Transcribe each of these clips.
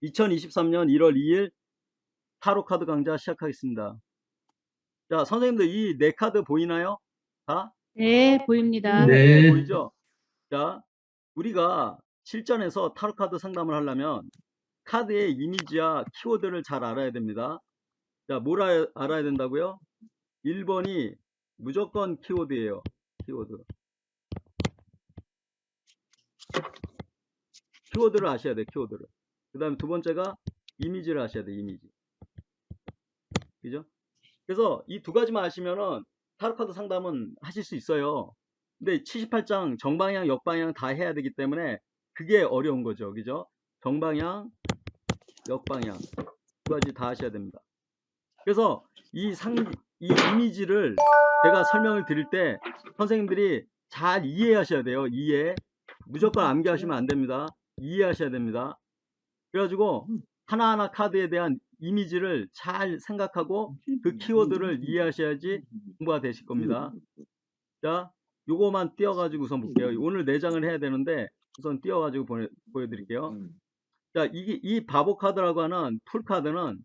2023년 1월 2일 타로 카드 강좌 시작하겠습니다. 자, 선생님들 이 네 카드 보이나요? 다? 네, 보입니다. 네, 네. 보이죠? 자, 우리가 실전에서 타로 카드 상담을 하려면 카드의 이미지와 키워드를 잘 알아야 됩니다. 자, 뭘 알아야 된다고요? 1번이 무조건 키워드예요. 키워드. 키워드를 아셔야 돼요. 키워드를. 그 다음에 두 번째가 이미지를 아셔야 돼요. 이미지. 그죠? 그래서 이 두 가지만 아시면은 타로카드 상담은 하실 수 있어요. 근데 78장 정방향, 역방향 다 해야 되기 때문에 그게 어려운 거죠. 그죠? 정방향, 역방향 두 가지 다 하셔야 됩니다. 그래서 이 이미지를 제가 설명을 드릴 때 선생님들이 잘 이해하셔야 돼요. 이해. 무조건 암기하시면 안 됩니다. 이해하셔야 됩니다. 그래가지고 하나하나 카드에 대한 이미지를 잘 생각하고 그 키워드를 이해하셔야지 공부가 되실 겁니다. 자, 요거만 띄워가지고 우선 볼게요. 오늘 4장을 해야 되는데 우선 띄워가지고 보여드릴게요. 자, 이 바보 카드라고 하는 풀 카드는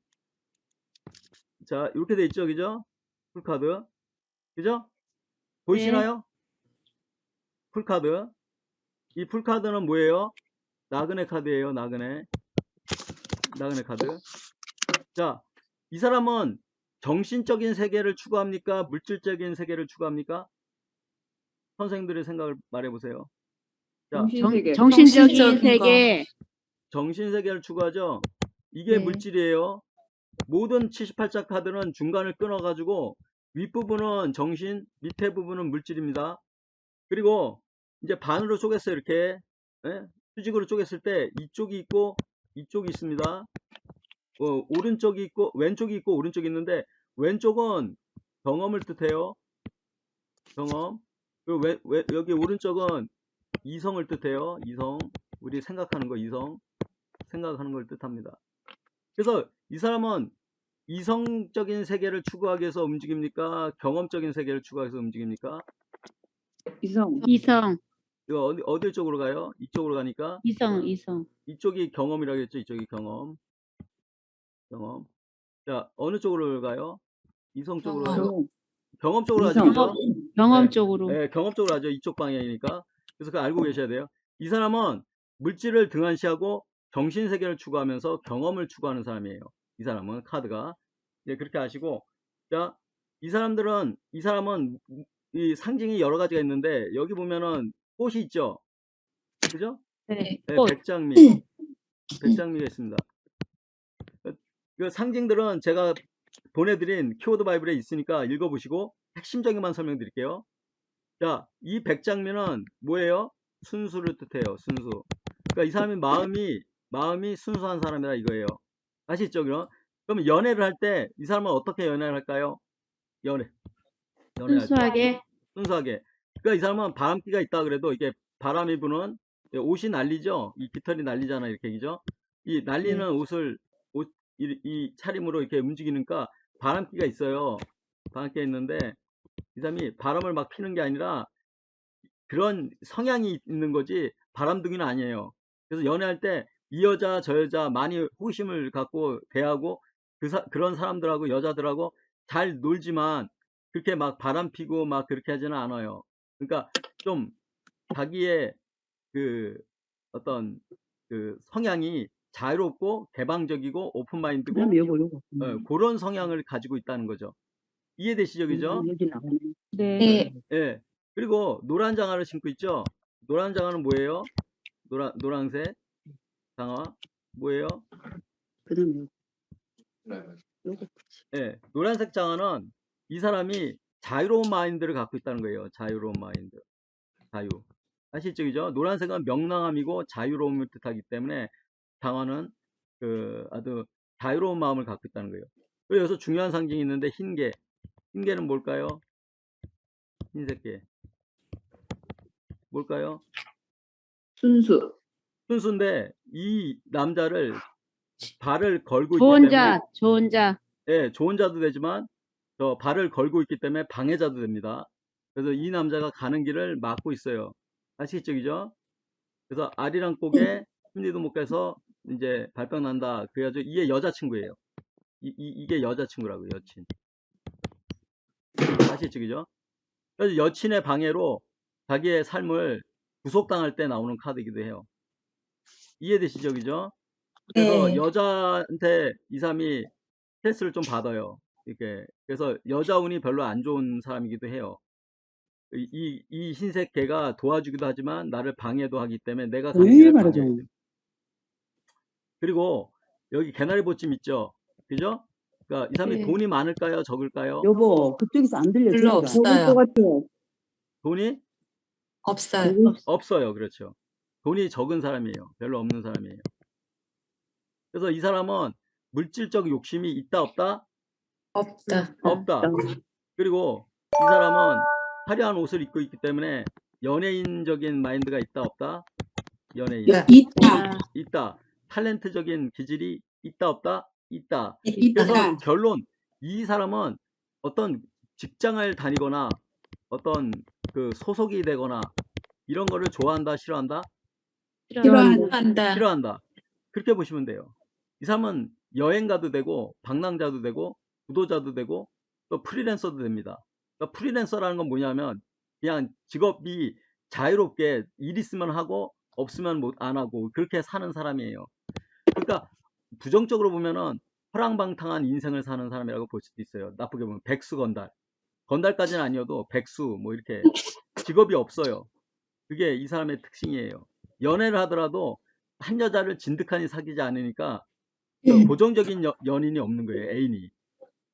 자, 이렇게 돼 있죠, 그죠? 풀 카드, 그죠? 보이시나요? 풀 카드. 이 풀 카드는 뭐예요? 나그네 카드예요, 나그네 카드. 자, 이 사람은 정신적인 세계를 추구합니까? 물질적인 세계를 추구합니까? 선생님들의 생각을 말해보세요. 자, 정신적인 세계. 정신세계를 추구하죠? 이게 네. 물질이에요. 모든 78자 카드는 중간을 끊어가지고 윗부분은 정신, 밑에 부분은 물질입니다. 그리고 이제 반으로 쪼갰어요. 이렇게. 예? 수직으로 쪼갰을 때 이쪽이 있고 이쪽이 있습니다. 오른쪽이 있고 왼쪽이 있고 오른쪽이 있는데 왼쪽은 경험을 뜻해요. 경험. 그리고 여기 오른쪽은 이성을 뜻해요. 이성. 우리 생각하는 거 이성. 생각하는 걸 뜻합니다. 그래서 이 사람은 이성적인 세계를 추구하기 위해서 움직입니까? 경험적인 세계를 추구하기 위해서 움직입니까? 이성. 이거 어디 쪽으로 가요? 이쪽으로 가니까 이성. 이쪽이 경험이라고 했죠. 이쪽이 경험. 자, 어느 쪽으로 가요? 이성 쪽으로 가죠? 경험 쪽으로 가죠. 그죠? 경험 네, 쪽으로. 네, 경험 쪽으로 가죠. 이쪽 방향이니까. 그래서 그거 알고 계셔야 돼요. 이 사람은 물질을 등한시하고 정신세계를 추구하면서 경험을 추구하는 사람이에요. 이 사람은 카드가. 네, 그렇게 아시고. 자, 이 사람은 이 상징이 여러 가지가 있는데 여기 보면은 꽃이 있죠. 그죠? 네. 네, 꽃. 백장미가 있습니다. 그 상징들은 제가 보내드린 키워드 바이블에 있으니까 읽어보시고 핵심적인만 설명드릴게요. 자, 이 백장미는 뭐예요? 순수를 뜻해요. 순수. 그러니까 이 사람이 마음이 순수한 사람이다 이거예요. 아시죠? 그럼 연애를 할 때 이 사람은 어떻게 연애를 할까요? 연애할 때. 순수하게. 그러니까 이 사람은 바람기가 있다 그래도 이게 바람이 부는 옷이 날리죠. 이 깃털이 날리잖아 이렇게 그죠? 이 날리는 이 차림으로 이렇게 움직이니까 바람기가 있어요. 바람기가 있는데 이 사람이 바람을 막 피는 게 아니라 그런 성향이 있는 거지 바람둥이는 아니에요. 그래서 연애할 때 이 여자 저 여자 많이 호기심을 갖고 대하고 그런 사람들하고 여자들하고 잘 놀지만 그렇게 막 바람 피고 막 그렇게 하지는 않아요. 그러니까 좀 자기의 그 어떤 그 성향이 자유롭고 개방적이고 오픈마인드고 그런 성향을 가지고 있다는 거죠. 이해되시죠? 그죠? 네. 예. 그리고 노란 장화를 신고 있죠? 노란 장화는 뭐예요? 노란색 장화 뭐예요? 예. 노란색 장화는 이 사람이 자유로운 마인드를 갖고 있다는 거예요. 자유로운 마인드. 자유. 아시죠? 그죠? 노란색은 명랑함이고 자유로움을 뜻하기 때문에 장화는 아주 자유로운 마음을 갖고 있다는 거예요. 그리고 여기서 중요한 상징이 있는데 흰개. 흰개는 뭘까요? 흰색개. 뭘까요? 순수인데 이 남자를 발을 걸고 있기 때문에 좋은 자. 예, 좋은 자도 되지만 저 발을 걸고 있기 때문에 방해자도 됩니다. 그래서 이 남자가 가는 길을 막고 있어요. 아시겠죠? 그죠? 그래서 아리랑 꼭에 심리도 못 가서 이제 발병 난다. 그래가지고 이게 여자친구예요. 이게 여자친구라고요. 여친. 아시죠? 그죠? 그래서 여친의 방해로 자기의 삶을 구속당할 때 나오는 카드이기도 해요. 이해되시죠? 그죠? 그래서 네. 여자한테 이 사람이 스트레스를 좀 받아요. 이렇게. 그래서 여자 운이 별로 안 좋은 사람이기도 해요. 이 흰색 개가 도와주기도 하지만 나를 방해도 하기 때문에 내가 가는 왜 길에 말하죠? 방해해요. 그리고 여기 개나리 보침 있죠? 그죠? 그러니까 이 사람이 네. 돈이 많을까요? 적을까요? 여보, 그쪽에서 안 들려. 별로 저기가. 적을 없어요. 것 같아요. 돈이 없어요. 없어요. 그렇죠. 돈이 적은 사람이에요. 별로 없는 사람이에요. 그래서 이 사람은 물질적 욕심이 있다 없다? 없다. 없다. 그리고 이 사람은 화려한 옷을 입고 있기 때문에 연예인적인 마인드가 있다 없다? 연예인. 있다. 있다. 탤런트적인 기질이 있다 없다? 있다. 있다. 그래서 결론, 이 사람은 어떤 직장을 다니거나 어떤 그 소속이 되거나 이런 거를 좋아한다, 싫어한다? 싫어한다. 싫어한다. 그렇게 보시면 돼요. 이 사람은 여행가도 되고 방랑자도 되고 구도자도 되고 또 프리랜서도 됩니다. 그러니까 프리랜서라는 건 뭐냐면 그냥 직업이 자유롭게 일 있으면 하고 없으면 안 하고 그렇게 사는 사람이에요. 그러니까 부정적으로 보면은 허랑방탕한 인생을 사는 사람이라고 볼 수도 있어요. 나쁘게 보면 백수 건달. 건달까지는 아니어도 백수 뭐 이렇게 직업이 없어요. 그게 이 사람의 특징이에요. 연애를 하더라도 한 여자를 진득하니 사귀지 않으니까 고정적인 연인이 없는 거예요. 애인이.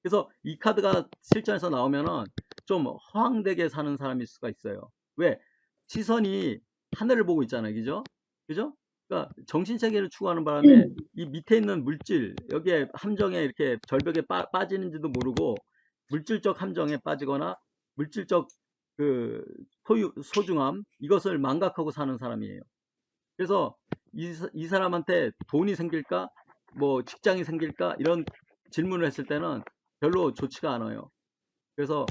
그래서 이 카드가 실전에서 나오면은 좀 허황되게 사는 사람일 수가 있어요. 왜? 시선이 하늘을 보고 있잖아요. 그죠? 그죠? 그러니까 정신세계를 추구하는 바람에 이 밑에 있는 물질, 여기에 함정에 이렇게 절벽에 빠지는지도 모르고 물질적 함정에 빠지거나 물질적 그 소중함, 이것을 망각하고 사는 사람이에요. 그래서 이 사람한테 돈이 생길까? 뭐 직장이 생길까? 이런 질문을 했을 때는 별로 좋지가 않아요. 그래서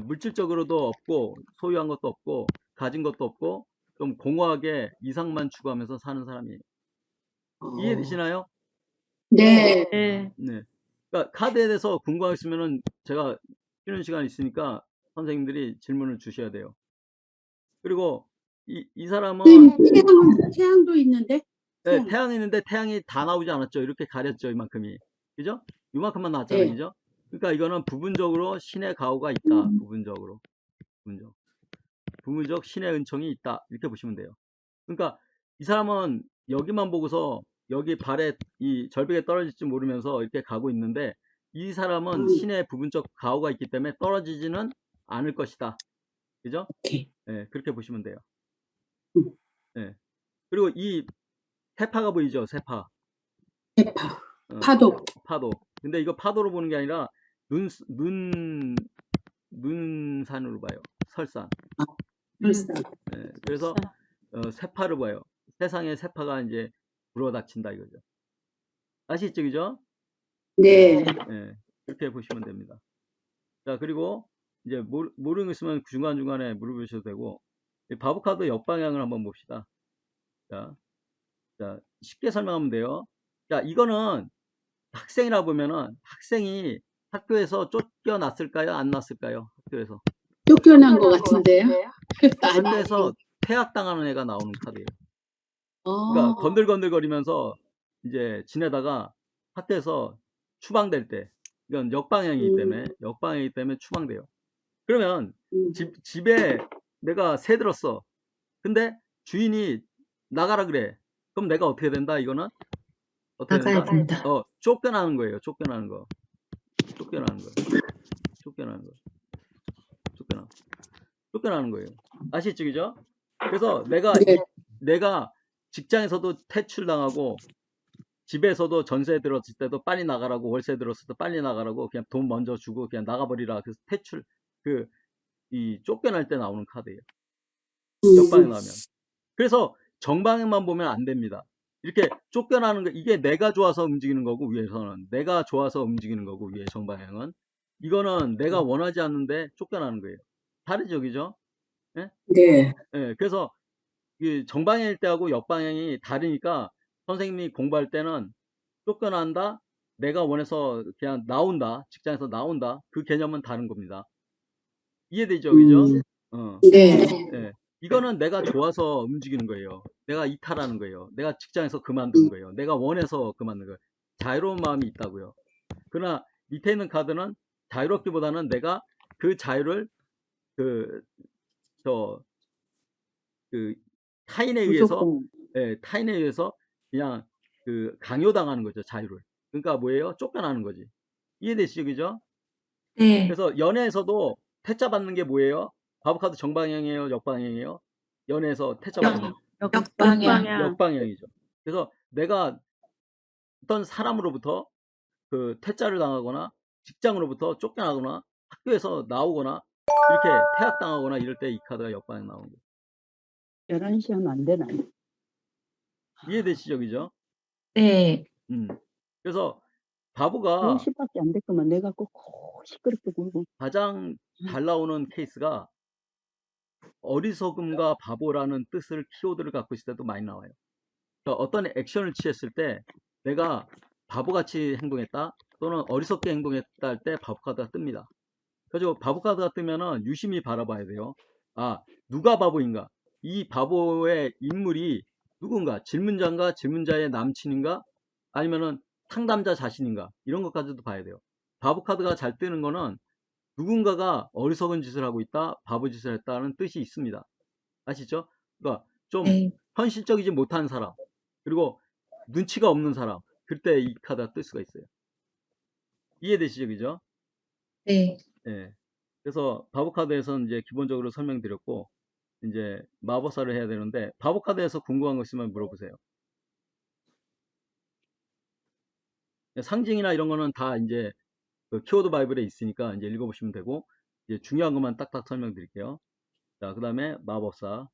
물질적으로도 없고 소유한 것도 없고 가진 것도 없고 좀 공허하게 이상만 추구하면서 사는 사람이에요. 이해되시나요? 네. 네. 그러니까 카드에 대해서 궁금한 거 있으면은 제가 쉬는 시간 있으니까 선생님들이 질문을 주셔야 돼요. 그리고 이 사람은 태양도 있는데? 네, 태양이 있는데 태양이 다 나오지 않았죠. 이렇게 가렸죠. 이만큼이. 그죠? 이만큼만 나왔잖아요. 네. 그죠? 그러니까 이거는 부분적으로 신의 가호가 있다. 부분적으로. 부분적 신의 은총이 있다. 이렇게 보시면 돼요. 그러니까 이 사람은 여기만 보고서 여기 발에 이 절벽에 떨어질지 모르면서 이렇게 가고 있는데 이 사람은 신의 부분적 가호가 있기 때문에 떨어지지는 않을 것이다. 그죠? 네, 그렇게 보시면 돼요. 네. 그리고 이 세파가 보이죠? 세파. 파도. 파도. 근데 이거 파도로 보는 게 아니라 눈산으로 봐요. 설산. 예, 그래서 세파를 봐요. 세상에 세파가 이제 불어닥친다 이거죠. 아시죠? 그죠? 네. 예, 그렇게 보시면 됩니다. 자, 그리고 이제 모르는 거 있으면 중간중간에 물어보셔도 되고, 이 바보카드 역방향을 한번 봅시다. 자, 쉽게 설명하면 돼요. 자, 이거는 학생이라 보면은 학생이 학교에서 쫓겨났을까요? 안 났을까요? 학교에서. 쫓겨난 것 같은데요? 학교에서 퇴학당하는 애가 나오는 카드예요. 그러니까 건들건들거리면서 이제 지내다가 학교에서 추방될 때, 이건 역방향이기 때문에 추방돼요. 그러면 집에 내가 새 들었어. 근데 주인이 나가라 그래. 그럼 내가 어떻게 된다? 이거는 어떻게 나가야 된다? 된다. 쫓겨나는 거예요. 쫓겨나는 거. 쫓겨나는 거. 쫓겨나는 거. 쫓겨나는 거예요. 아시죠? 그죠? 그래서 내가 직장에서도 퇴출당하고 집에서도 전세 들었을 때도 빨리 나가라고, 월세 들었을 때 빨리 나가라고, 그냥 돈 먼저 주고 그냥 나가버리라. 그래서 퇴출, 이 쫓겨날 때 나오는 카드예요. 역방에 나오면. 그래서 정방에만 보면 안 됩니다. 이렇게 쫓겨나는 거, 이게 내가 좋아서 움직이는 거고, 위에서는. 내가 좋아서 움직이는 거고, 위에 정방향은. 이거는 내가 원하지 않는데 쫓겨나는 거예요. 다르죠, 그죠? 예? 네. 예, 그래서 이 정방향일 때하고 역방향이 다르니까 선생님이 공부할 때는 쫓겨난다, 내가 원해서 그냥 나온다, 직장에서 나온다, 그 개념은 다른 겁니다. 이해되죠? 그죠? 어. 네. 예. 이거는 내가 좋아서 움직이는 거예요. 내가 이탈하는 거예요. 내가 직장에서 그만두는 거예요. 내가 원해서 그만두는 거예요. 자유로운 마음이 있다고요. 그러나 밑에 있는 카드는 자유롭기보다는 내가 그 자유를 그, 저, 그 타인에 의해서, 무조건. 예, 타인에 의해서 그냥 그 강요당하는 거죠. 자유를. 그러니까 뭐예요? 쫓겨나는 거지. 이해되시죠? 그죠? 네. 그래서 연애에서도 퇴짜 받는 게 뭐예요? 바보카드 정방향이에요? 역방향이에요? 연애에서 퇴짜 받는 거. 역방향. 역방향이죠. 그래서 내가 어떤 사람으로부터 그 퇴짜를 당하거나 직장으로부터 쫓겨나거나 학교에서 나오거나 이렇게 퇴학당하거나 이럴 때 이 카드가 역방향 나오는 거예요. 11시 하면 안 되나? 이해되시죠? 그죠? 네. 그래서 바보가 10시밖에 안 됐구만. 내가 꼭 시끄럽게 굴고. 가장 잘 나오는 케이스가 어리석음과 바보라는 뜻을 키워드를 갖고 있을 때도 많이 나와요. 그러니까 어떤 액션을 취했을 때 내가 바보같이 행동했다 또는 어리석게 행동했다 할 때 바보카드가 뜹니다. 그래서 바보카드가 뜨면은 유심히 바라봐야 돼요. 아, 누가 바보인가? 이 바보의 인물이 누군가? 질문자인가? 질문자의 남친인가? 아니면은 상담자 자신인가? 이런 것까지도 봐야 돼요. 바보카드가 잘 뜨는 거는 누군가가 어리석은 짓을 하고 있다, 바보 짓을 했다는 뜻이 있습니다. 아시죠? 그러니까 좀 네. 현실적이지 못한 사람, 그리고 눈치가 없는 사람, 그때 이 카드가 뜰 수가 있어요. 이해되시죠? 그죠? 네. 예. 그래서 바보 카드에서는 이제 기본적으로 설명드렸고, 이제 마법사를 해야 되는데, 바보 카드에서 궁금한 거 있으면 물어보세요. 상징이나 이런 거는 다 이제 그 키워드 바이블에 있으니까 이제 읽어보시면 되고, 이제 중요한 것만 딱딱 설명드릴게요. 자, 그 다음에 마법사.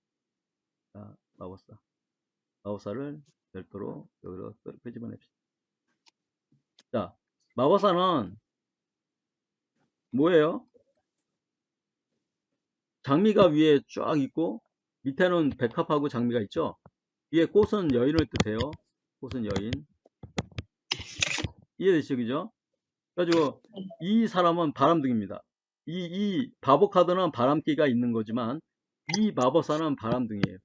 자, 마법사. 마법사를 별도로 여기로 끄집어냅시다. 자, 마법사는 뭐예요? 장미가 위에 쫙 있고 밑에는 백합하고 장미가 있죠. 위에 꽃은 여인을 뜻해요. 꽃은 여인. 이해되시죠? 그죠? 그래가지고 이 사람은 바람둥이입니다. 이 바보 카드는 바람기가 있는 거지만 이 마법사는 바람둥이에요.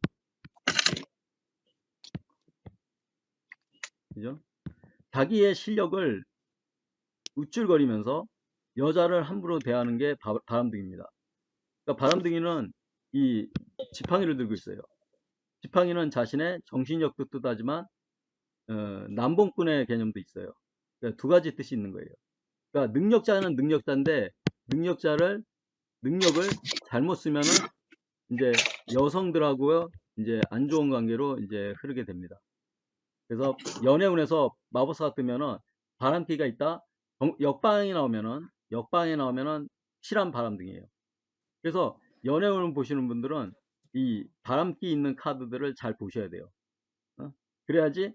그죠? 자기의 실력을 우쭐거리면서 여자를 함부로 대하는 게 바람둥이입니다. 그러니까 바람둥이는 이 지팡이를 들고 있어요. 지팡이는 자신의 정신력도 뜻하지만 남봉꾼의 개념도 있어요. 그러니까 두 가지 뜻이 있는 거예요. 그러니까 능력자는 능력자인데 능력을 잘못 쓰면은 이제 여성들하고 이제 안 좋은 관계로 이제 흐르게 됩니다. 그래서 연애운에서 마법사가 뜨면은 바람기가 있다. 역방이 나오면은 실한 바람둥이에요. 그래서 연애운을 보시는 분들은 이 바람기 있는 카드들을 잘 보셔야 돼요. 그래야지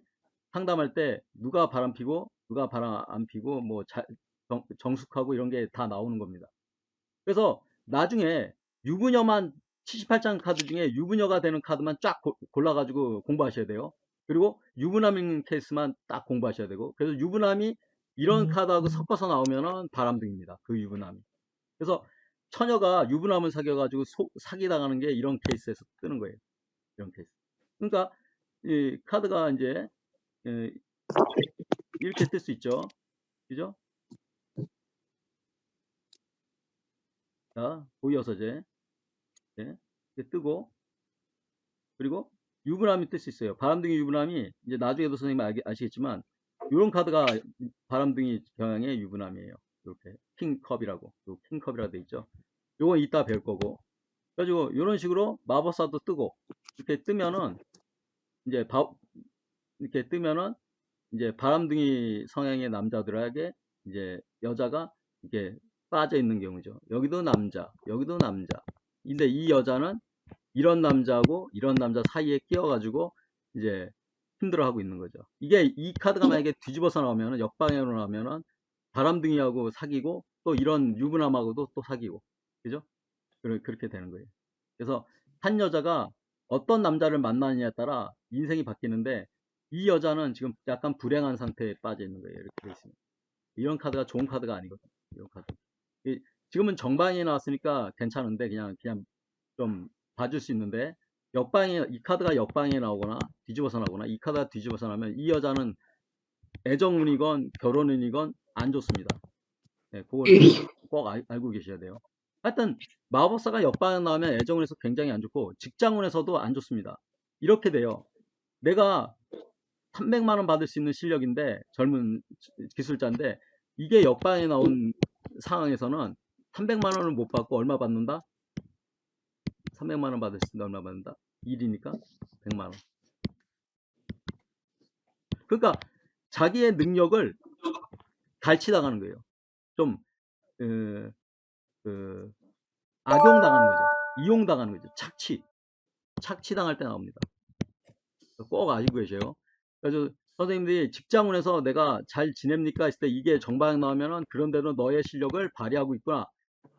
상담할 때 누가 바람 피고 누가 바람 안 피고 뭐 정숙하고 이런 게 다 나오는 겁니다. 그래서 나중에 유부녀만 78장 카드 중에 유부녀가 되는 카드만 쫙 골라가지고 공부하셔야 돼요. 그리고 유부남인 케이스만 딱 공부하셔야 되고, 그래서 유부남이 이런 카드하고 섞어서 나오면은 바람둥입니다. 그 유부남이. 그래서 처녀가 유부남을 사귀어가지고 사기당하는 게 이런 케이스에서 뜨는 거예요. 이런 케이스. 그러니까 이 카드가 이제 이렇게 뜰 수 있죠. 그죠? 자, 고이어서제. 네, 이렇게 뜨고, 그리고 유부남이 뜰 수 있어요. 바람둥이 유부남이 이제 나중에도 선생님이 아시겠지만 이런 카드가 바람둥이 경향의 유부남이에요. 이렇게 킹컵이라고, 킹컵이라고 돼 있죠. 요건 이따 뵐 거고. 그래가지고 이런 식으로 마법사도 뜨고 이렇게 뜨면은 이제 이렇게 뜨면은 이제 바람둥이 성향의 남자들에게 이제 여자가 이렇게 빠져 있는 경우죠. 여기도 남자, 여기도 남자. 근데 이 여자는 이런 남자하고 이런 남자 사이에 끼어가지고 이제 힘들어하고 있는 거죠. 이게 이 카드가 만약에 뒤집어서 나오면 역방향으로 나오면은 바람둥이하고 사귀고 또 이런 유부남하고도 또 사귀고, 그죠? 그렇게 되는 거예요. 그래서 한 여자가 어떤 남자를 만나느냐에 따라 인생이 바뀌는데 이 여자는 지금 약간 불행한 상태에 빠져 있는 거예요. 이렇게 돼 있습니다. 이런 카드가 좋은 카드가 아니거든요. 이런 카드. 지금은 정방이 나왔으니까 괜찮은데 그냥 좀 봐줄 수 있는데 이 카드가 역방에 나오거나 뒤집어서 나오거나 이 카드가 뒤집어서 나면 이 여자는 애정운이건 결혼운이건 안 좋습니다. 네, 그걸 꼭 알고 계셔야 돼요. 하여튼 마법사가 역방에 나오면 애정운에서 굉장히 안 좋고 직장운에서도 안 좋습니다. 이렇게 돼요. 내가 300만 원 받을 수 있는 실력인데 젊은 기술자인데 이게 역방에 나온 상황에서는 300만 원을 못 받고 얼마 받는다? 300만 원 받을 수 있는데 얼마 받는다? 1이니까 100만 원. 그러니까 자기의 능력을 갈취당하는 거예요. 좀 악용당하는 거죠. 이용당하는 거죠. 착취당할 때 나옵니다. 꼭 알고 계세요. 그래서 선생님들이 직장운에서 내가 잘 지냅니까 했을 때 이게 정방에 나오면은 그런대로 너의 실력을 발휘하고 있구나.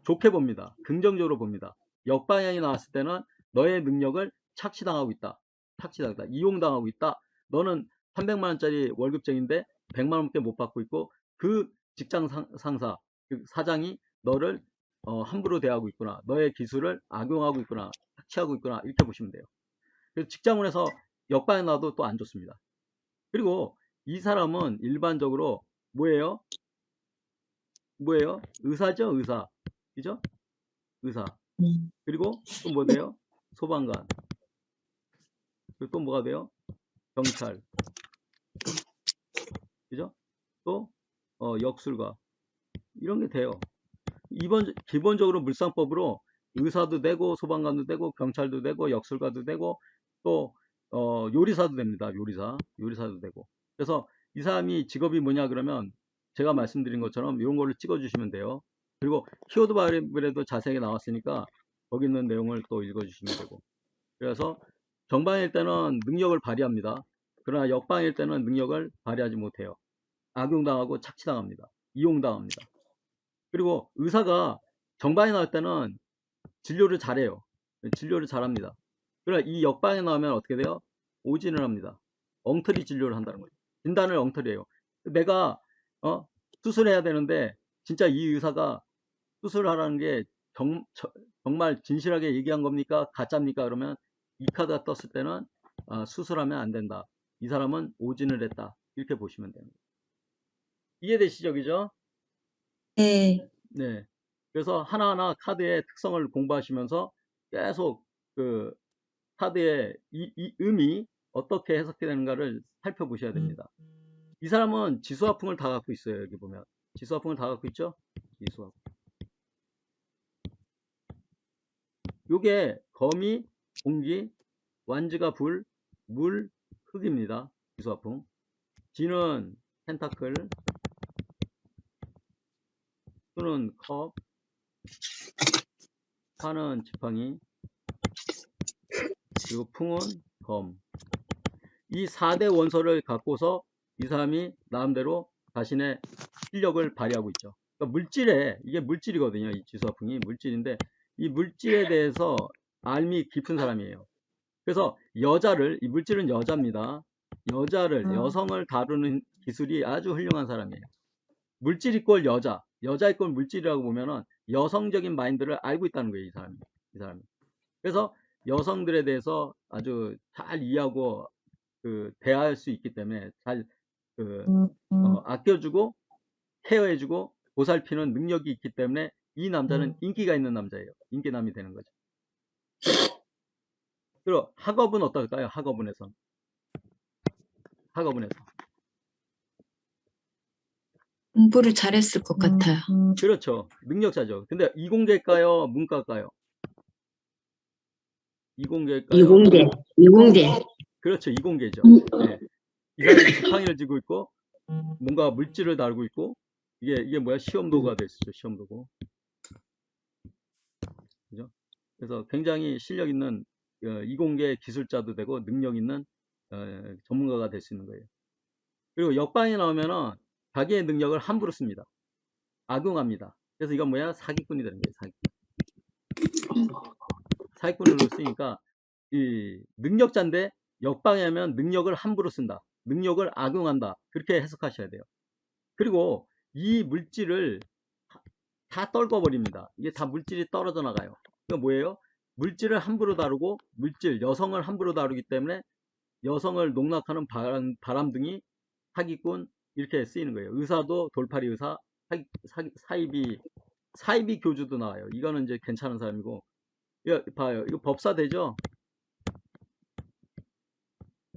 좋게 봅니다. 긍정적으로 봅니다. 역방향이 나왔을 때는 너의 능력을 착취당하고 있다. 이용당하고 있다. 너는 300만 원짜리 월급쟁인데 100만 원밖에 못 받고 있고 그 직장 상사, 그 사장이 너를 함부로 대하고 있구나. 너의 기술을 악용하고 있구나. 착취하고 있구나. 이렇게 보시면 돼요. 그래서 직장운에서 역방에 나와도 또 안 좋습니다. 그리고 이 사람은 일반적으로 뭐예요? 의사죠, 의사. 그죠? 의사. 그리고 또 뭐 돼요? 소방관. 그리고 또 뭐가 돼요? 경찰. 그죠? 또 역술가. 이런 게 돼요. 기본적으로 물상법으로 의사도 되고 소방관도 되고 경찰도 되고 역술가도 되고 또 요리사도 됩니다. 요리사도 되고. 그래서 이 사람이 직업이 뭐냐 그러면 제가 말씀드린 것처럼 이런 거를 찍어 주시면 돼요. 그리고 키워드 바이블에도 자세하게 나왔으니까 거기 있는 내용을 또 읽어 주시면 되고. 그래서 정방일 때는 능력을 발휘합니다. 그러나 역방일 때는 능력을 발휘하지 못해요. 악용당하고 착취당합니다. 이용당합니다. 그리고 의사가 정방에 나올 때는 진료를 잘해요. 진료를 잘합니다. 그러나 이 역방에 나오면 어떻게 돼요? 오진을 합니다. 엉터리 진료를 한다는 거죠. 진단을 엉터리 해요. 내가 수술해야 되는데 진짜 이 의사가 수술하라는 게 정말 진실하게 얘기한 겁니까? 가짜입니까? 그러면 이 카드가 떴을 때는 수술하면 안 된다. 이 사람은 오진을 했다. 이렇게 보시면 됩니다. 이해되시죠? 그죠? 네. 네. 그래서 하나하나 카드의 특성을 공부하시면서 계속 그 카드의 이 의미 어떻게 해석되는가를 살펴보셔야 됩니다. 이 사람은 지수화풍을 다 갖고 있어요. 여기 보면 지수화풍을 다 갖고 있죠? 지수화풍. 요게 거미, 공기, 완즈가 불, 물, 흙입니다. 지수화풍. 지는 펜타클, 수는 컵, 화는 지팡이, 그리고 풍은 검. 이 4대 원소를 갖고서 이 사람이 나름대로 자신의 실력을 발휘하고 있죠. 그러니까 이게 물질이거든요. 이 지수화풍이 물질인데 이 물질에 대해서 알미 깊은 사람이에요. 그래서 이 물질은 여자입니다. 여성을 다루는 기술이 아주 훌륭한 사람이에요. 물질 이꼴 여자 이꼴 물질이라고 보면은 여성적인 마인드를 알고 있다는 거예요. 이 사람이. 그래서 여성들에 대해서 아주 잘 이해하고 대할 수 있기 때문에 잘 아껴주고 케어해주고 보살피는 능력이 있기 때문에 이 남자는 인기가 있는 남자예요. 인기남이 되는 거죠. 그리고 학업은 어떨까요? 학업운에서 공부를 잘했을 것 같아요. 그렇죠. 능력자죠. 근데 이공계일까요? 문과일까요? 이공계일까요? 이공계. 그렇죠. 이공계죠. 네. 이 사람이 지팡이를 쥐고 있고 뭔가 물질을 다루고 있고 이게 뭐야? 시험도가 됐죠. 시험도고. 그죠? 그래서 굉장히 실력 있는 이공계 기술자도 되고 능력 있는 전문가가 될 수 있는 거예요. 그리고 역방이 나오면은 자기의 능력을 함부로 씁니다. 악용합니다. 그래서 이건 뭐야? 사기꾼이 되는 거예요. 사기꾼으로 쓰니까 이 능력자인데 역방에 하면 능력을 함부로 쓴다. 능력을 악용한다. 그렇게 해석하셔야 돼요. 그리고 이 물질을 다 떨궈버립니다. 이게 다 물질이 떨어져 나가요. 이거 뭐예요? 물질을 함부로 다루고 여성을 함부로 다루기 때문에 여성을 농락하는 바람둥이, 사기꾼 이렇게 쓰이는 거예요. 의사도 돌팔이 의사, 사이비 교주도 나와요. 이거는 이제 괜찮은 사람이고, 이거 봐요. 이거 법사 되죠?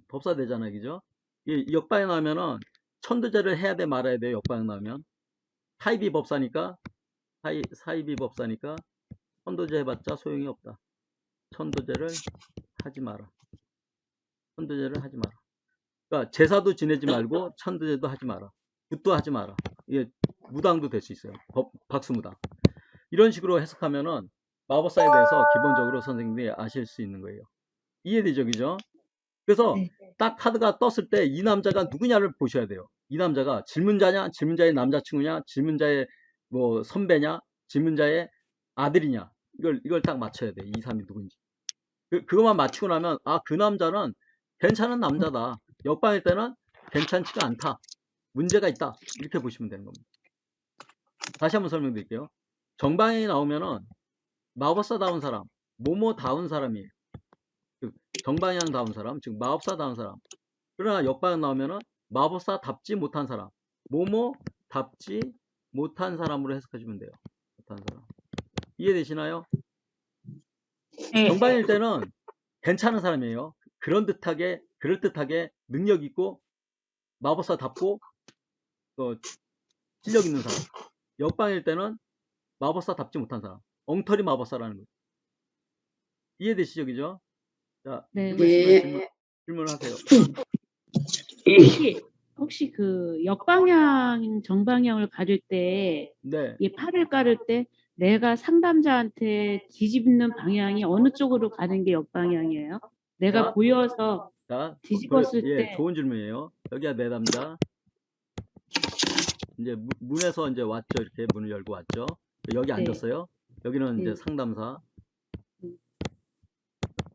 법사 되잖아요. 그죠? 이 역방에 나오면은 천도제를 해야 돼 말아야 돼요. 역방에 나오면. 사이비 법사니까 사이비 법사니까 천도제 해봤자 소용이 없다. 천도제를 하지 마라. 천도제를 하지 마라. 그러니까 제사도 지내지 말고 천도제도 하지 마라. 굿도 하지 마라. 이게 무당도 될 수 있어요. 박수무당. 이런 식으로 해석하면은 마법사에 대해서 기본적으로 선생님이 아실 수 있는 거예요. 이해되죠? 그죠? 그래서 네. 딱 카드가 떴을 때 이 남자가 누구냐를 보셔야 돼요. 이 남자가 질문자냐, 질문자의 남자친구냐, 질문자의 뭐 선배냐, 질문자의 아들이냐, 이걸 딱 맞춰야 돼. 이 사람이 누군지. 그것만 맞추고 나면 아, 그 남자는 괜찮은 남자다. 역방일 때는 괜찮지가 않다. 문제가 있다. 이렇게 보시면 되는 겁니다. 다시 한번 설명드릴게요. 정방에 나오면은 마법사다운 사람, 모모다운 사람이에요. 정방향다운 사람, 즉 마법사다운 사람. 그러나 역방에 나오면은 마법사답지 못한 사람, 모모답지 못한 사람으로 해석하시면 돼요. 못한 사람. 이해되시나요? 네. 정방일 때는 괜찮은 사람이에요. 그럴듯하게 능력 있고 마법사답고 또 실력 있는 사람. 역방일 때는 마법사답지 못한 사람, 엉터리 마법사라는 거죠. 이해되시죠? 그죠? 자, 네. 질문하세요. 혹시 그 역방향, 정방향을 가질 때, 네. 이 팔을 깔을 때 내가 상담자한테 뒤집는 방향이 어느 쪽으로 가는 게 역방향이에요? 내가 자, 보여서 자, 뒤집었을 예, 때, 좋은 질문이에요. 여기가 내담자. 이제 문에서 이제 왔죠. 이렇게 문을 열고 왔죠. 여기 네. 앉았어요. 여기는 이제 네. 상담사,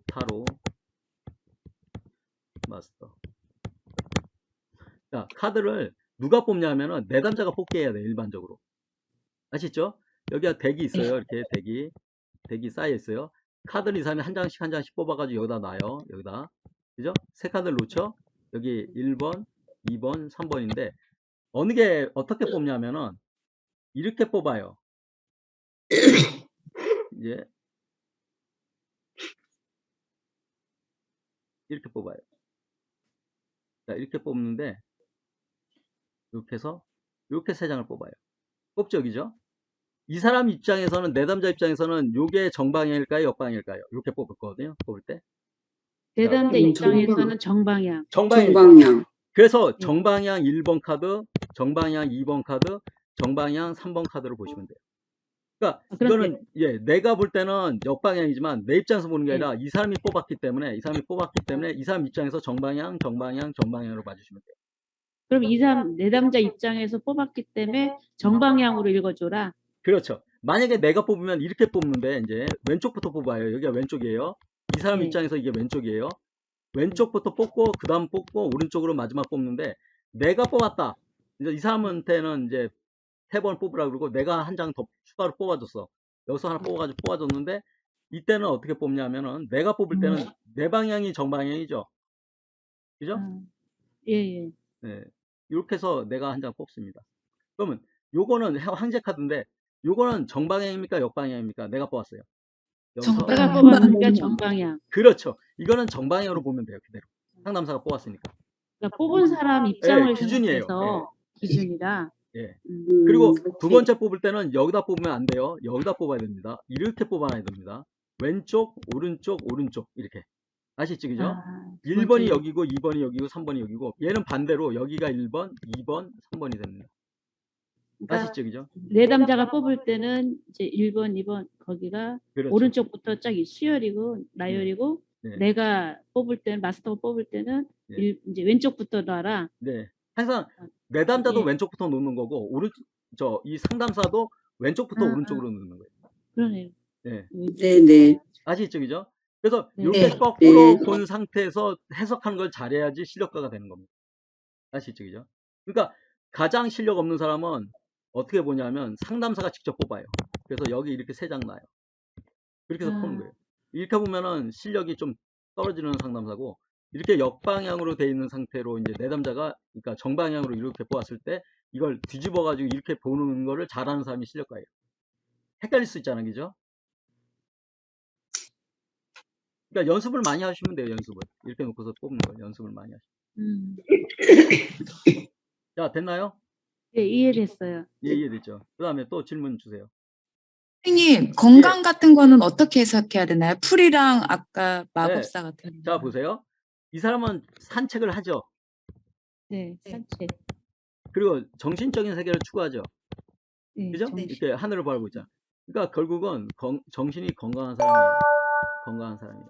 타로, 마스터. 자, 카드를 누가 뽑냐면은 내담자가 뽑게 해야 돼. 일반적으로. 아시죠? 여기가 덱이 있어요. 이렇게 덱이 쌓여 있어요. 카드를 이 사람이 한 장씩 뽑아가지고 여기다 놔요. 여기다. 그죠? 세 카드를 놓죠? 여기 1번, 2번, 3번인데 어느 게 어떻게 뽑냐면은 이렇게 뽑아요. 이제 이렇게 뽑아요. 자, 이렇게 뽑는데 이렇게 해서 이렇게 세 장을 뽑아요. 뽑죠, 그죠? 이 사람 입장에서는 내담자 입장에서는 요게 정방향일까요, 역방향일까요? 이렇게 뽑을 거거든요. 뽑을 때. 내담자 정방. 입장에서는 정방향. 정방향. 그래서 네. 정방향 1번 카드, 정방향 2번 카드, 정방향 3번 카드로 보시면 돼요. 그러니까 그런데 이거는 예, 내가 볼 때는 역방향이지만 내 입장에서 보는 게 네. 아니라 이 사람이 뽑았기 때문에 이 사람 입장에서 정방향으로 봐주시면 돼요. 그럼 이 사람 내담자 입장에서 뽑았기 때문에 정방향으로 읽어줘라. 그렇죠. 만약에 내가 뽑으면 이렇게 뽑는데 이제 왼쪽부터 뽑아요. 여기가 왼쪽이에요. 이 사람 네. 입장에서 이게 왼쪽이에요. 왼쪽부터 뽑고 그 다음 뽑고 오른쪽으로 마지막 뽑는데 내가 뽑았다. 이제 이 사람한테는 이제 3번 뽑으라 그러고 내가 한 장 더 추가로 뽑아줬어. 여기서 하나 뽑아가지고 뽑아줬는데 이때는 어떻게 뽑냐면은 내가 뽑을 때는 내 방향이 정방향이죠. 그죠? 아, 예. 네. 이렇게 해서 내가 한 장 뽑습니다. 그러면 요거는 황제 카드인데 요거는 정방향입니까? 역방향입니까? 내가 뽑았어요. 여기서 내가 정방향. 뽑았으니까 정방향. 그렇죠. 이거는 정방향으로 보면 돼요. 그대로. 상담사가 뽑았으니까. 그러니까 뽑은 사람 입장을 기준이에요. 생각해서 기준이다. 예. 그리고 두 번째 뽑을 때는 여기다 뽑으면 안 돼요. 여기다 뽑아야 됩니다. 이렇게 뽑아야 됩니다. 왼쪽, 오른쪽 이렇게. 아시죠? 그죠? 아, 두 1번이 번째. 여기고 2번이 여기고 3번이 여기고 얘는 반대로 여기가 1번, 2번, 3번이 됩니다. 그러니까 아시죠? 그죠? 내담자가 뽑을 때는 이제 1번, 2번 거기가 그렇죠. 오른쪽부터 쫙 수열이고 나열이고 네. 내가 뽑을 때는 마스터가 뽑을 때는 네. 이제 왼쪽부터 놔라. 네. 항상 내담자도 예. 왼쪽부터 놓는 거고 이 상담사도 왼쪽부터 아, 오른쪽으로 놓는 거예요. 그러네요. 네. 네네. 아시죠? 그죠? 그래서 네. 이렇게 네. 거꾸로 네. 본 상태에서 해석하는 걸 잘해야지 실력가가 되는 겁니다. 아시죠? 그죠? 그러니까 가장 실력 없는 사람은 어떻게 보냐면 상담사가 직접 뽑아요. 그래서 여기 이렇게 3장 나요. 그렇게 해서 푸는 거예요. 이렇게 보면은 실력이 좀 떨어지는 상담사고, 이렇게 역방향으로 돼 있는 상태로 이제 내담자가, 그러니까 정방향으로 이렇게 보았을 때 이걸 뒤집어 가지고 이렇게 보는 거를 잘하는 사람이 실력가예요. 헷갈릴 수 있잖아요. 그죠? 그러니까 연습을 많이 하시면 돼요. 연습을. 이렇게 놓고서 뽑는 거 연습을 많이 하시면. 음. 자, 됐나요? 네, 이해됐어요. 예, 이해됐죠? 그 다음에 또 질문 주세요. 선생님, 건강 같은 거는 어떻게 해석해야 되나요? 풀이랑 아까 마법사 같은 자, 거. 보세요. 이 사람은 산책을 하죠. 네, 산책. 그리고 정신적인 세계를 추구하죠. 네, 그죠? 정신. 이렇게 하늘을 바라보고 있잖아. 그러니까 결국은 정신이 건강한 사람이에요. 건강한 사람이에요.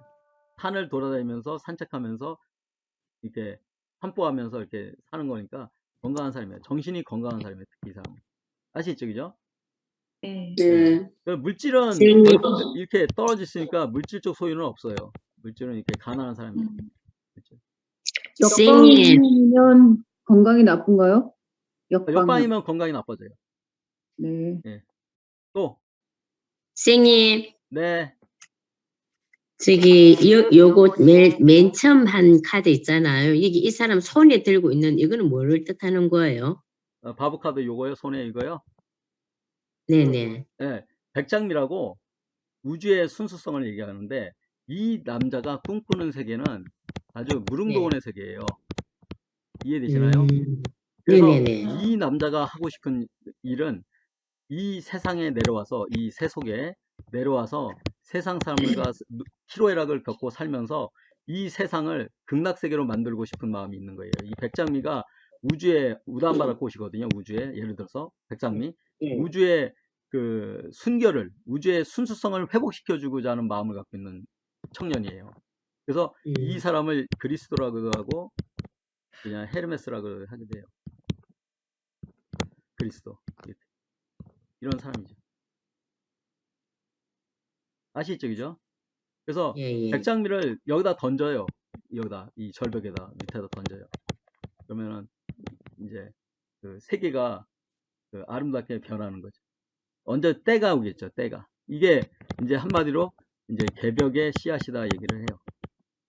산을 돌아다니면서 산책하면서 이렇게 산보하면서 이렇게 사는 거니까 건강한 사람이에요. 정신이 건강한 사람이에요. 특히 이 사람은. 아시죠? 그죠? 네. 네. 물질은 선생님. 이렇게 떨어졌으니까 물질적 소유는 없어요. 물질은 이렇게 가난한 사람이에요. 그렇죠? 선생님, 역방이면 건강이 나쁜가요? 역방향. 역방이면 건강이 나빠져요. 네. 또, 선생님, 네. 저기, 요거 맨 처음 한 카드 있잖아요. 여기 이 사람 손에 들고 있는 이거는 뭐를 뜻하는 거예요? 바보 카드 요거요. 손에 이거요. 네네. 네. 백장미라고 우주의 순수성을 얘기하는데, 이 남자가 꿈꾸는 세계는 아주 무릉도원의 세계예요. 이해되시나요? 그래서 네네네. 이 남자가 하고 싶은 일은 이 세상에 내려와서, 이 세속에 내려와서 세상 사람들과 희로애락을 겪고 살면서 이 세상을 극락세계로 만들고 싶은 마음이 있는 거예요. 이 백장미가 우주의 우단바랄 꽃이거든요. 우주의, 예를 들어서 백장미, 우주의 그 순결을, 우주의 순수성을 회복시켜주고자 하는 마음을 갖고 있는 청년이에요. 그래서 이 사람을 그리스도라고도 하고 그냥 헤르메스라고 하게 돼요. 그리스도. 이런 사람이죠. 아시죠? 그죠? 그래서 예, 예. 백장미를 여기다 던져요. 여기다, 이 절벽에다, 밑에다 던져요. 그러면은 이제 그 세계가 그 아름답게 변하는 거죠. 언제 때가 오겠죠. 때가. 이게 이제 한마디로 이제 개벽의 씨앗이다 얘기를 해요.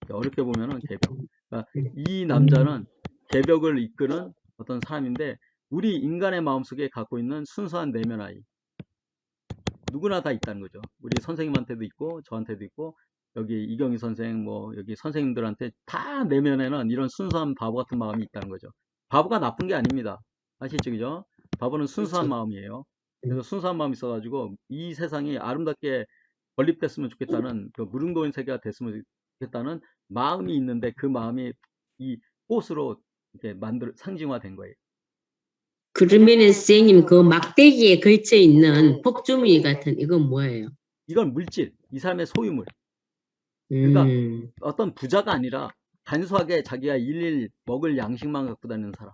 어렵게 보면은 개벽. 그러니까 이 남자는 개벽을 이끄는 어떤 사람인데, 우리 인간의 마음속에 갖고 있는 순수한 내면 아이, 누구나 다 있다는 거죠. 우리 선생님한테도 있고 저한테도 있고 여기 이경희 선생, 뭐 여기 선생님들한테 다 내면에는 이런 순수한 바보 같은 마음이 있다는 거죠. 바보가 나쁜 게 아닙니다. 아시죠? 그죠? 바보는 순수한 그렇죠. 마음이에요. 그래서 순수한 마음이 있어가지고 이 세상이 아름답게 건립됐으면 좋겠다는, 그 무릉도인 세계가 됐으면 좋겠다는 마음이 있는데, 그 마음이 이 꽃으로 이렇게 상징화된 거예요. 그러면은 선생님, 그 막대기에 걸쳐 있는 복주머니 같은 이건 뭐예요? 이건 물질, 이 사람의 소유물. 그러니까 음, 어떤 부자가 아니라 단순하게 자기가 일일 먹을 양식만 갖고 다니는 사람.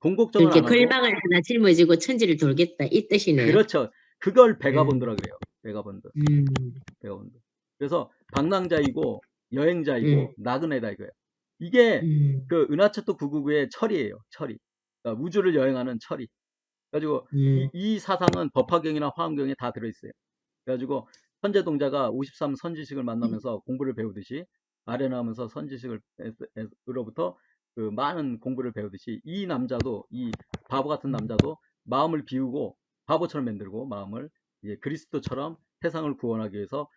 돈 걱정을 그렇게 안 하고. 걸망을 하나 짊어지고 천지를 돌겠다 이 뜻이네요. 그렇죠. 그걸 베가본드라 그래요. 베가본드. 베가본드. 그래서 방랑자이고 여행자이고 나그네다 이거예요. 이게 그 은하철도 999의 철이에요. 철이. 그러니까 우주를 여행하는 철이. 그래가지고 이 사상은 법화경이나 화엄경에 다 들어있어요. 그래가지고 선제동자가 53 선지식을 만나면서 공부를 배우듯이, 아련하면서 선지식으로부터 그 많은 공부를 배우듯이, 이 남자도, 이 바보 같은 남자도 마음을 비우고 바보처럼 만들고 마음을 이제 그리스도처럼 세상을 구원하기 위해서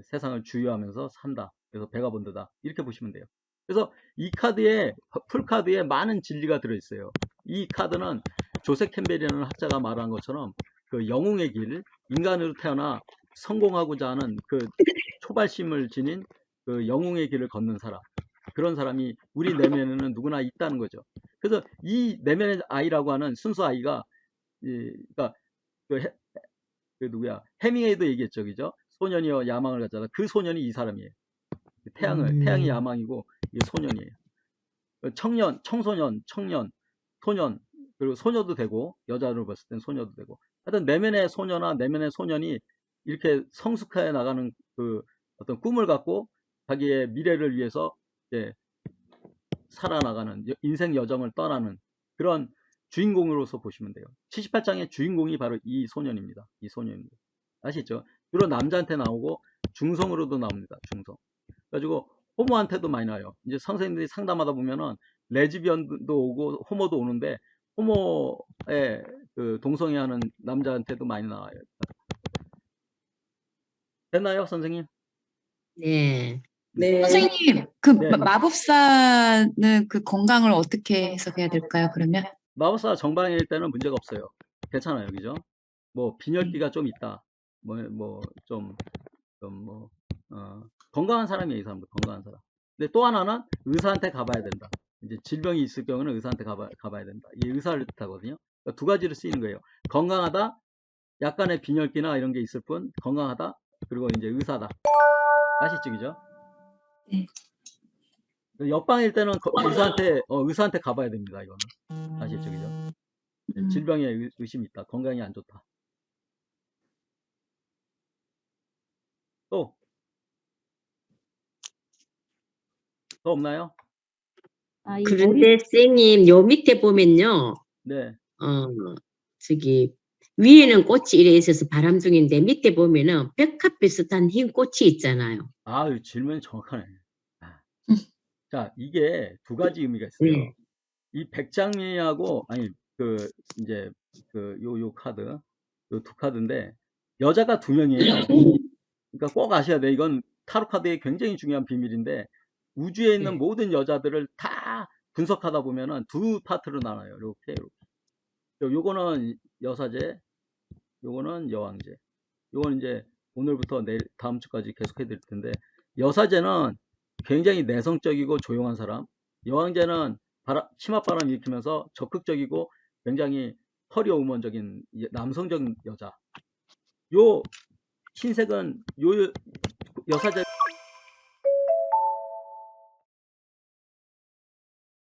세상을 주유하면서 산다. 그래서 베가본드다. 이렇게 보시면 돼요. 그래서 이 카드에, 풀카드에 많은 진리가 들어있어요. 이 카드는 조셉 캠벨이라는 학자가 말한 것처럼 그 영웅의 길, 인간으로 태어나 성공하고자 하는 그 초발심을 지닌 그 영웅의 길을 걷는 사람, 그런 사람이 우리 내면에는 누구나 있다는 거죠. 그래서 이 내면의 아이라고 하는 순수 아이가, 그러니까 그 누구야, 해밍웨이도 얘기했죠, 그죠? 소년이여 야망을 갖잖아. 그 소년이 이 사람이에요. 태양이 야망이고 이 소년이에요. 청년, 청소년, 청년, 소년, 그리고 소녀도 되고, 여자로 봤을 땐 소녀도 되고, 하여튼 내면의 소녀나 내면의 소년이 이렇게 성숙해 나가는 그 어떤 꿈을 갖고 자기의 미래를 위해서 이제 살아나가는 인생 여정을 떠나는 그런 주인공으로서 보시면 돼요. 78장의 주인공이 바로 이 소년입니다. 이 소년입니다. 아시죠? 주로 남자한테 나오고 중성으로도 나옵니다. 중성. 그래가지고 호모한테도 많이 나와요. 이제 선생님들이 상담하다 보면은 레즈비언도 오고 호모도 오는데 호모의 그 동성애하는 남자한테도 많이 나와요. 됐나요, 선생님? 네. 선생님, 그 네. 마법사는 그 건강을 어떻게 해석해야 될까요, 그러면? 마법사 정방일 때는 문제가 없어요. 괜찮아요, 그죠? 뭐 빈혈기가 좀 있다. 건강한 사람이에요, 이 사람도 건강한 사람. 근데 또 하나는 의사한테 가봐야 된다. 이제 질병이 있을 경우는 의사한테 가봐야 된다. 이게 의사를 뜻하거든요. 그러니까 두 가지를 쓰이는 거예요. 건강하다, 약간의 빈혈기나 이런 게 있을 뿐 건강하다. 그리고 이제 의사다. 아시죠, 그죠? 네. 옆방일 때는 의사한테 가봐야 됩니다. 이거는 아시죠, 그죠? 질병에 의심이 있다. 건강이 안 좋다. 또 없나요? 아, 이 그런데 선생님 요 밑에 보면요. 네. 저기 위에는 꽃이 이래 있어서 바람둥인데 밑에 보면은 벽화 비슷한 흰 꽃이 있잖아요. 아유, 질문이 정확하네. 자, 이게 두 가지 의미가 있어요. 네. 이 백장미하고 이제 요 카드, 요 두 카드인데 여자가 두 명이에요. 그러니까 꼭 아셔야 돼. 이건 타로 카드의 굉장히 중요한 비밀인데 우주에 있는 네. 모든 여자들을 다 분석하다 보면은 두 파트로 나눠요. 이렇게. 요거는 여사제, 요거는 여왕제. 요건 이제 오늘부터 내일 다음 주까지 계속해 드릴 텐데 여사제는 굉장히 내성적이고 조용한 사람, 여왕제는 치맛바람 일으키면서 적극적이고 굉장히 허리어우먼적인 남성적인 여자. 요 흰색은 요 여사제